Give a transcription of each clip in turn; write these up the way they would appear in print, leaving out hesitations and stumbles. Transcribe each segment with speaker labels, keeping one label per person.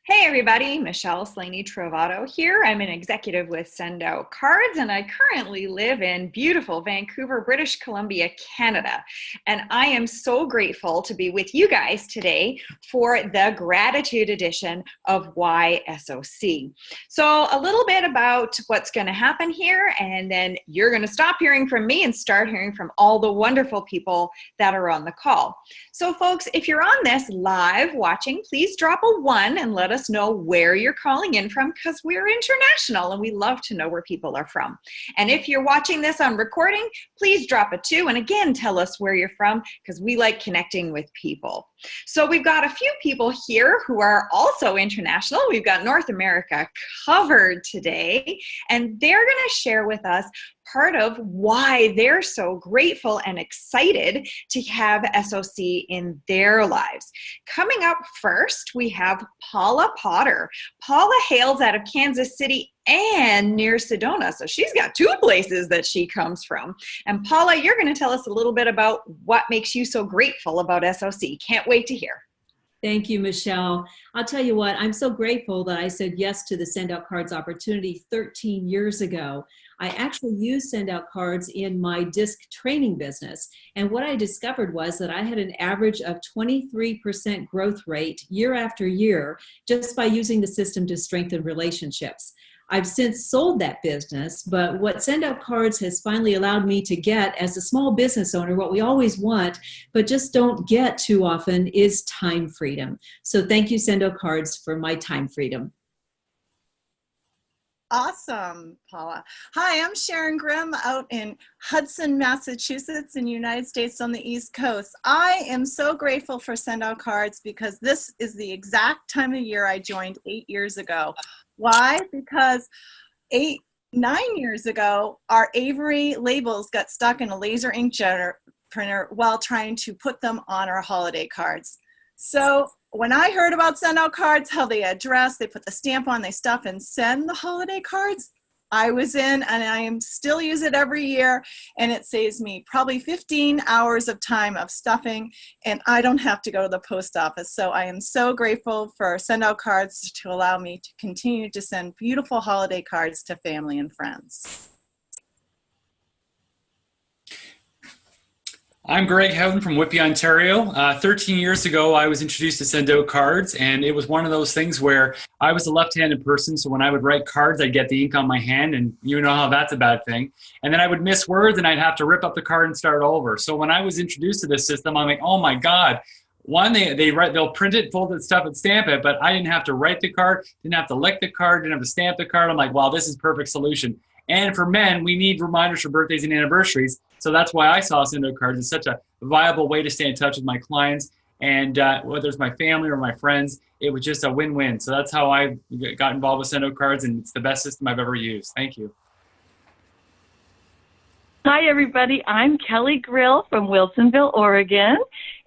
Speaker 1: Hey everybody, Michelle Slaney Trovato here. I'm an executive with SendOutCards and I currently live in beautiful Vancouver, British Columbia, Canada. And I am so grateful to be with you guys today for the gratitude edition of Why SOC. So a little bit about what's going to happen here, and then you're going to stop hearing from me and start hearing from all the wonderful people that are on the call. So folks, if you're on this live watching, please drop a 1 and let us know where you're calling in from, because we're international and we love to know where people are from. And if you're watching this on recording, please drop a 2 and again tell us where you're from, because we like connecting with people. So we've got a few people here who are also international. We've got North America covered today, and they're going to share with us part of why they're so grateful and excited to have SOC in their lives. Coming up first, we have Paula Potter. Paula hails out of Kansas City and near Sedona, so she's got 2 places that she comes from. And Paula, you're going to tell us a little bit about what makes you so grateful about SOC. Can't wait to hear.
Speaker 2: Thank you, Michelle. I'll tell you what, I'm so grateful that I said yes to the SendOutCards opportunity 13 years ago. I actually used SendOutCards in my disc training business. And what I discovered was that I had an average of 23% growth rate year after year just by using the system to strengthen relationships. I've since sold that business, but what SendOutCards has finally allowed me to get as a small business owner, what we always want, but just don't get too often, is time freedom. So thank you, SendOutCards, for my time freedom.
Speaker 3: Awesome, Paula. Hi, I'm Sharon Grimm out in Hudson, Massachusetts in the United States on the East Coast. I am so grateful for SendOutCards because this is the exact time of year I joined 8 years ago. Why? Because 9 years ago, our Avery labels got stuck in a laser inkjet printer while trying to put them on our holiday cards. So when I heard about SendOutCards, how they address, they put the stamp on, they stuff and send the holiday cards, I was in, and I still use it every year, and it saves me probably 15 hours of time of stuffing, and I don't have to go to the post office. So I am so grateful for SendOutCards to allow me to continue to send beautiful holiday cards to family and friends.
Speaker 4: I'm Greg Houghton from Whitby, Ontario. 13 years ago, I was introduced to SendOutCards, and it was one of those things where I was a left-handed person, so when I would write cards, I'd get the ink on my hand, and you know how that's a bad thing. And then I would miss words, and I'd have to rip up the card and start over. So when I was introduced to this system, I'm like, oh my God. One, they'll print it, fold it, stuff it, stamp it, but I didn't have to write the card, didn't have to lick the card, didn't have to stamp the card. I'm like, wow, this is perfect solution. And for men, we need reminders for birthdays and anniversaries. So that's why I saw SendOutCards as such a viable way to stay in touch with my clients. And whether it's my family or my friends, it was just a win-win. So that's how I got involved with SendOutCards, and it's the best system I've ever used. Thank you.
Speaker 5: Hi, everybody. I'm Kelly Grill from Wilsonville, Oregon.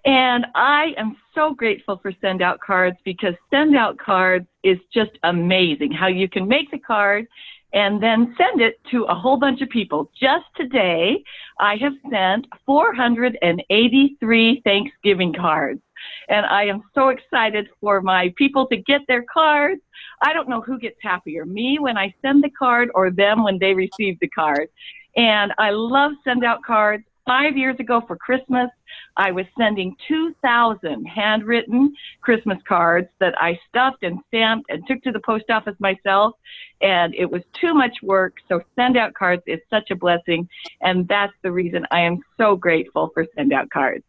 Speaker 5: And I am so grateful for SendOutCards because SendOutCards is just amazing how you can make the card and then send it to a whole bunch of people. Just today, I have sent 483 Thanksgiving cards. And I am so excited for my people to get their cards. I don't know who gets happier, me when I send the card or them when they receive the card. And I love SendOutCards. 5 years ago for Christmas, I was sending 2,000 handwritten Christmas cards that I stuffed and stamped and took to the post office myself, and it was too much work. So SendOutCards is such a blessing, and that's the reason I am so grateful for SendOutCards.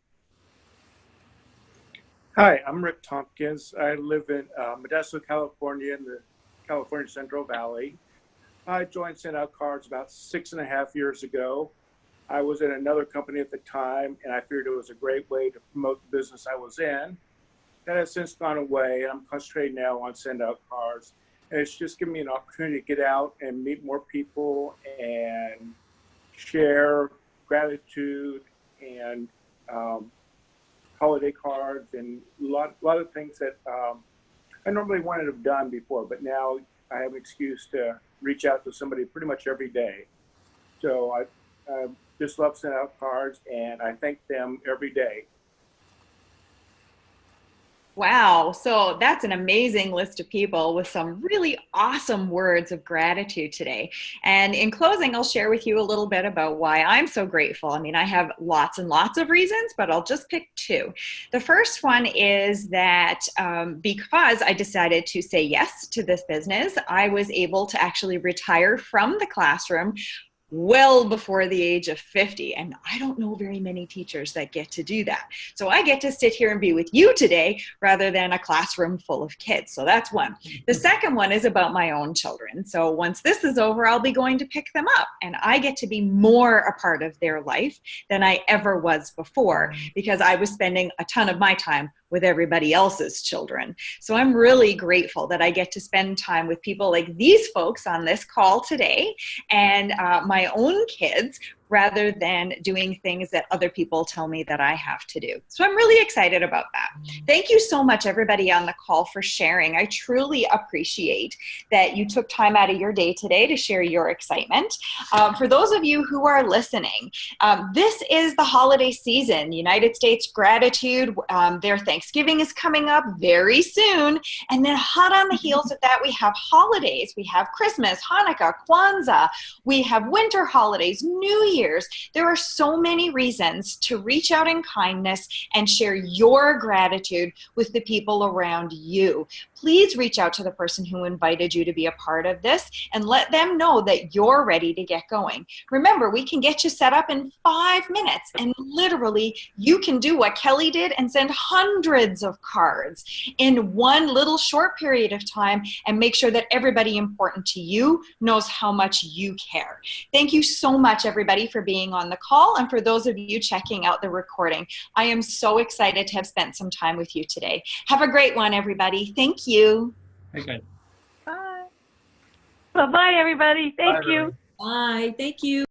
Speaker 6: Hi, I'm Rick Tompkins. I live in Modesto, California, in the California Central Valley. I joined SendOutCards about 6.5 years ago. I was in another company at the time, and I figured it was a great way to promote the business I was in. That has since gone away, and I'm concentrating now on SendOutCards. And it's just given me an opportunity to get out and meet more people and share gratitude and holiday cards and a lot of things that I normally wouldn't have done before, but now I have an excuse to reach out to somebody pretty much every day. So I just love SendOutCards, and I thank them every day.
Speaker 1: Wow. So that's an amazing list of people with some really awesome words of gratitude today. And in closing, I'll share with you a little bit about why I'm so grateful. I mean, I have lots and lots of reasons, but I'll just pick two. The first one is that because I decided to say yes to this business, I was able to actually retire from the classroom well before the age of 50. And I don't know very many teachers that get to do that. So I get to sit here and be with you today rather than a classroom full of kids. So that's one. The second one is about my own children. So once this is over, I'll be going to pick them up, and I get to be more a part of their life than I ever was before, because I was spending a ton of my time with everybody else's children. So I'm really grateful that I get to spend time with people like these folks on this call today, and my own kids, rather than doing things that other people tell me that I have to do. So I'm really excited about that. Thank you so much, everybody on the call, for sharing. I truly appreciate that you took time out of your day today to share your excitement. For those of you who are listening, this is the holiday season. United States Gratitude, their Thanksgiving is coming up very soon. And then hot on the heels of that, we have holidays. We have Christmas, Hanukkah, Kwanzaa. We have winter holidays, New Year's. There are so many reasons to reach out in kindness and share your gratitude with the people around you. Please reach out to the person who invited you to be a part of this and let them know that you're ready to get going. Remember, we can get you set up in 5 minutes, and literally you can do what Kelly did and send hundreds of cards in one little short period of time and make sure that everybody important to you knows how much you care. Thank you so much, everybody, for being on the call, and for those of you checking out the recording. I am so excited to have spent some time with you today. Have a great one, everybody. Thank you.
Speaker 4: Okay.
Speaker 3: Bye.
Speaker 5: Bye-bye, everybody. Thank you.
Speaker 2: Bye. Thank you.